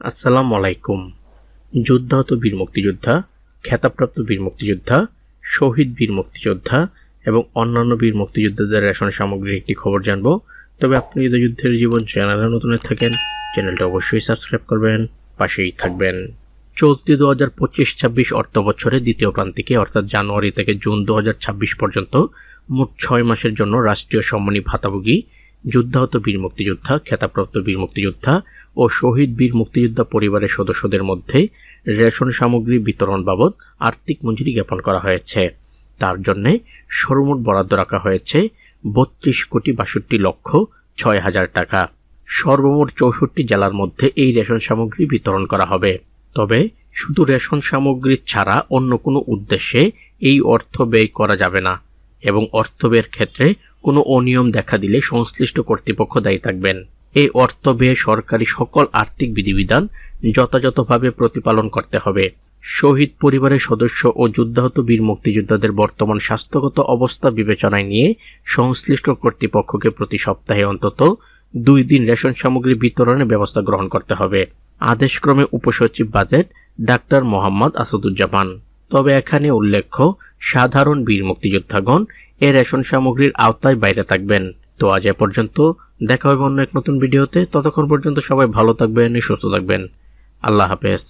আসসালামু আলাইকুম। যুদ্ধাহত বীর মুক্তিযোদ্ধা, খেতাবপ্রাপ্ত বীর মুক্তিযোদ্ধা, শহীদ বীর মুক্তিযোদ্ধা এবং অন্যান্য বীর মুক্তিযোদ্ধাদের রেশন সামগ্রীর একটি খবর জানব। তবে আপনি যদি যুদ্ধের জীবন চ্যানেলে নতুন থাকেন, চ্যানেলটা অবশ্যই সাবস্ক্রাইব করবেন, পাশেই থাকবেন। চলতি 2025-26 অর্থ বছরের দ্বিতীয় প্রান্তিকে অর্থাৎ জানুয়ারি থেকে জুন 2026 পর্যন্ত মোট 6 মাসের জন্য রাষ্ট্রীয় সম্মানী ভাতাভোগী যুদ্ধাহত বীর মুক্তিযোদ্ধা, খেতাবপ্রাপ্ত বীর মুক্তিযোদ্ধা ও শহীদ বীর মুক্তিযোদ্ধা পরিবারের সদস্যদের মধ্যে রেশন সামগ্রী বিতরণ বাবদ আর্থিক মঞ্জুরি জ্ঞাপন করা হয়েছে। তার জন্য সর্বমোট বরাদ্দ রাখা হয়েছে 32,62,06,000 টাকা। সর্বমোট 64 জেলার মধ্যে এই রেশন সামগ্রী বিতরণ করা হবে। তবে শুধু রেশন সামগ্রী ছাড়া অন্য কোনো উদ্দেশ্যে এই অর্থ ব্যয় করা যাবে না এবং অর্থ ব্যয়ের ক্ষেত্রে কোনো অনিয়ম দেখা দিলে সংশ্লিষ্ট কর্তৃপক্ষ দায়ী থাকবেন। এই অর্থ ব্যয়ে সরকারি সকল আর্থিক বিধিবিধান যথাযথভাবে প্রতিপালন করতে হবে। শহীদ পরিবারের সদস্য ও যুদ্ধাহত বীর মুক্তিযোদ্ধাদের বর্তমান স্বাস্থ্যগত অবস্থা বিবেচনায় নিয়ে সংশ্লিষ্ট কর্তৃপক্ষকে প্রতি সপ্তাহে অন্তত 2 দিন রেশন সামগ্রী বিতরণের ব্যবস্থা গ্রহণ করতে হবে। আদেশক্রমে উপসচিব বাজেট ডাক্তার মোহাম্মদ আসাদুজ্জামান। তবে এখানে উল্লেখ্য, সাধারণ বীর মুক্তিযোদ্ধাগণ এ রেশন সামগ্রীর আওতায় বাইরে থাকবেন। তো আজ এ পর্যন্ত, দেখা হবে অন্য এক নতুন ভিডিওতে। ততক্ষণ পর্যন্ত সবাই ভালো থাকবেন, সুস্থ থাকবেন। আল্লাহ হাফেজ।